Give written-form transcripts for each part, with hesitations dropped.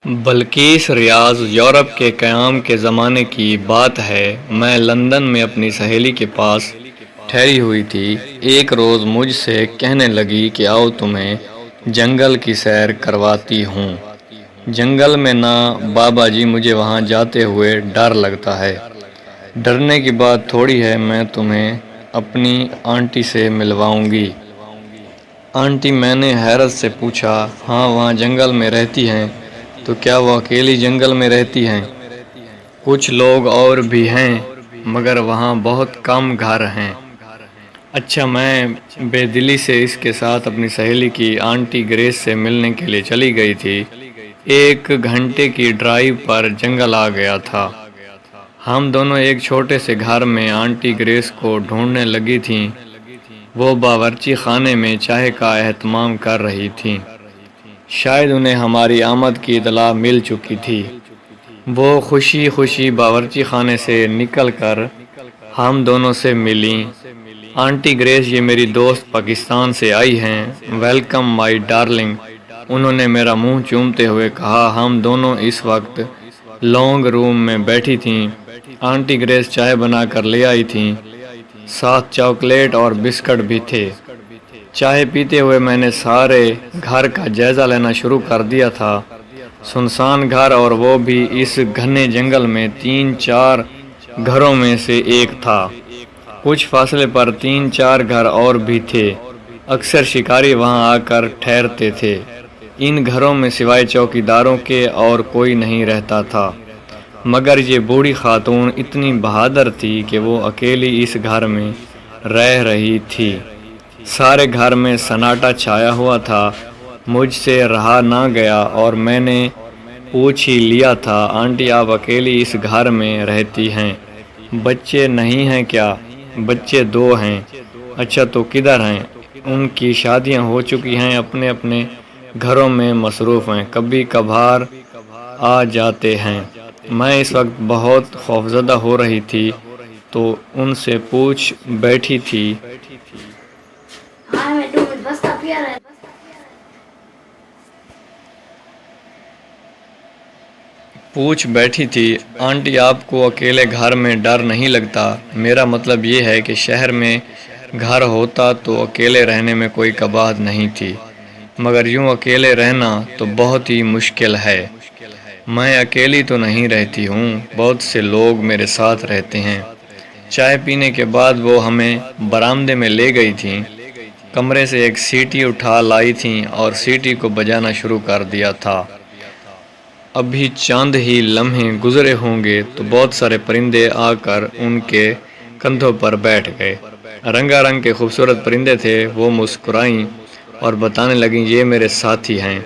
بلقیس ریاض Europe کے قیام کے زمانے کی بات ہے۔ میں لندن میں اپنی سہیلی کے پاس ٹھہری ہوئی تھی۔ ایک روز مجھ سے کہنے لگی کہ آؤ تمہیں جنگل کی سیر کرواتی ہوں۔ جنگل میں نہ بابا جی، مجھے وہاں جاتے ہوئے ڈر لگتا ہے۔ ڈرنے کی بات تھوڑی ہے، میں تمہیں اپنی آنٹی سے ملواؤں گی۔ آنٹی؟ میں نے حیرت سے پوچھا۔ ہاں، وہاں جنگل میں رہتی ہیں۔ تو کیا وہ اکیلی جنگل میں رہتی ہیں؟ کچھ لوگ اور بھی ہیں، مگر وہاں بہت کم گھر ہیں۔ اچھا۔ میں بے دلی سے اس کے ساتھ اپنی سہیلی کی آنٹی گریس سے ملنے کے لیے چلی گئی تھی۔ 1 گھنٹے کی ڈرائیو پر جنگل آ گیا تھا۔ ہم دونوں ایک چھوٹے سے گھر میں آنٹی گریس کو ڈھونڈنے لگی تھیں۔ وہ باورچی خانے میں چائے کا اہتمام کر رہی تھیں۔ شاید انہیں ہماری آمد کی اطلاع مل چکی تھی۔ وہ خوشی خوشی باورچی خانے سے نکل کر ہم دونوں سے ملیں۔ آنٹی گریس، یہ میری دوست پاکستان سے آئی ہیں۔ ویلکم مائی ڈارلنگ، انہوں نے میرا منہ چومتے ہوئے کہا۔ ہم دونوں اس وقت لونگ روم میں بیٹھی تھیں۔ آنٹی گریس چائے بنا کر لے آئی تھیں، ساتھ چاکلیٹ اور بسکٹ بھی تھے۔ چائے پیتے ہوئے میں نے سارے گھر کا جائزہ لینا شروع کر دیا تھا۔ سنسان گھر، اور وہ بھی اس گھنے جنگل میں 3-4 گھروں میں سے ایک تھا۔ کچھ فاصلے پر 3-4 گھر اور بھی تھے۔ اکثر شکاری وہاں آ کر ٹھہرتے تھے۔ ان گھروں میں سوائے چوکیداروں کے اور کوئی نہیں رہتا تھا، مگر یہ بوڑھی خاتون اتنی بہادر تھی کہ وہ اکیلی اس گھر میں رہ رہی تھی۔ سارے گھر میں سناٹا چھایا ہوا تھا۔ مجھ سے رہا نہ گیا اور میں نے پوچھ ہی لیا تھا، آنٹی آپ اکیلی اس گھر میں رہتی ہیں؟ بچے نہیں ہیں کیا؟ بچے 2 ہیں۔ اچھا، تو کدھر ہیں؟ ان کی شادیاں ہو چکی ہیں، اپنے اپنے گھروں میں مصروف ہیں، کبھی کبھار آ جاتے ہیں۔ میں اس وقت بہت خوفزدہ ہو رہی تھی تو ان سے پوچھ بیٹھی تھی۔ آنٹی آپ کو اکیلے گھر میں ڈر نہیں لگتا؟ میرا مطلب یہ ہے کہ شہر میں گھر ہوتا تو اکیلے رہنے میں کوئی قباحت نہیں تھی، مگر یوں اکیلے رہنا تو بہت ہی مشکل ہے۔ میں اکیلی تو نہیں رہتی ہوں، بہت سے لوگ میرے ساتھ رہتے ہیں۔ چائے پینے کے بعد وہ ہمیں برآمدے میں لے گئی تھیں۔ کمرے سے ایک سیٹی اٹھا لائی تھیں اور سیٹی کو بجانا شروع کر دیا تھا۔ ابھی چند ہی لمحے گزرے ہوں گے تو بہت سارے پرندے آ کر ان کے کندھوں پر بیٹھ گئے۔ رنگا رنگ کے خوبصورت پرندے تھے۔ وہ مسکرائیں اور بتانے لگیں، یہ میرے ساتھی ہیں،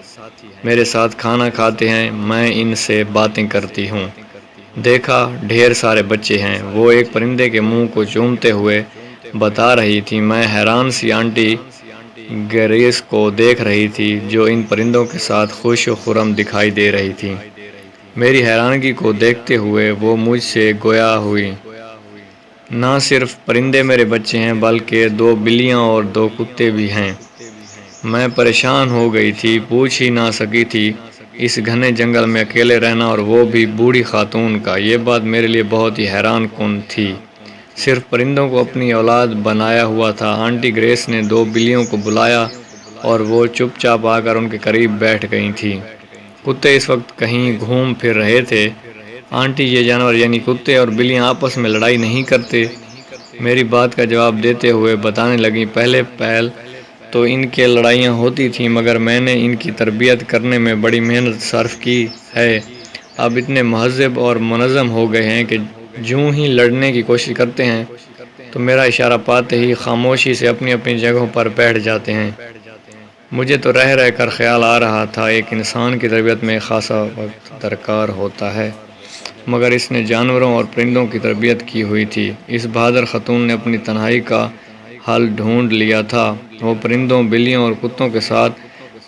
میرے ساتھ کھانا کھاتے ہیں، میں ان سے باتیں کرتی ہوں۔ دیکھا، ڈھیر سارے بچے ہیں، وہ ایک پرندے کے منہ کو چومتے ہوئے بتا رہی تھی۔ میں حیران سی آنٹی گریس کو دیکھ رہی تھی، جو ان پرندوں کے ساتھ خوش و خرم دکھائی دے رہی تھی۔ میری حیرانگی کو دیکھتے ہوئے وہ مجھ سے گویا ہوئی، نہ صرف پرندے میرے بچے ہیں، بلکہ 2 بلیاں اور 2 کتے بھی ہیں۔ میں پریشان ہو گئی تھی، پوچھ ہی نہ سکی تھی۔ اس گھنے جنگل میں اکیلے رہنا، اور وہ بھی بوڑھی خاتون کا، یہ بات میرے لیے بہت ہی حیران کن تھی۔ صرف پرندوں کو اپنی اولاد بنایا ہوا تھا۔ آنٹی گریس نے 2 بلیوں کو بلایا اور وہ چپ چاپ آ کر ان کے قریب بیٹھ گئی تھیں۔ کتے اس وقت کہیں گھوم پھر رہے تھے۔ آنٹی، یہ جانور یعنی کتے اور بلیاں آپس میں لڑائی نہیں کرتے؟ میری بات کا جواب دیتے ہوئے بتانے لگیں، پہلے پہل تو ان کے لڑائیاں ہوتی تھیں، مگر میں نے ان کی تربیت کرنے میں بڑی محنت صرف کی ہے۔ اب اتنے مہذب اور منظم ہو گئے ہیں کہ جوں ہی لڑنے کی کوشش کرتے ہیں تو میرا اشارہ پاتے ہی خاموشی سے اپنی اپنی جگہوں پر بیٹھ جاتے ہیں۔ مجھے تو رہ رہ کر خیال آ رہا تھا، ایک انسان کی تربیت میں خاصا وقت درکار ہوتا ہے، مگر اس نے جانوروں اور پرندوں کی تربیت کی ہوئی تھی۔ اس بہادر خاتون نے اپنی تنہائی کا حل ڈھونڈ لیا تھا۔ وہ پرندوں، بلیوں اور کتوں کے ساتھ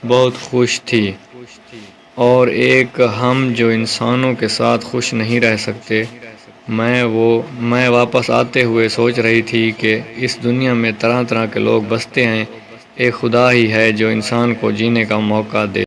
بہت خوش تھی، اور ایک ہم جو انسانوں کے ساتھ خوش نہیں رہ سکتے۔ میں واپس آتے ہوئے سوچ رہی تھی کہ اس دنیا میں طرح طرح کے لوگ بستے ہیں، ایک خدا ہی ہے جو انسان کو جینے کا موقع دے۔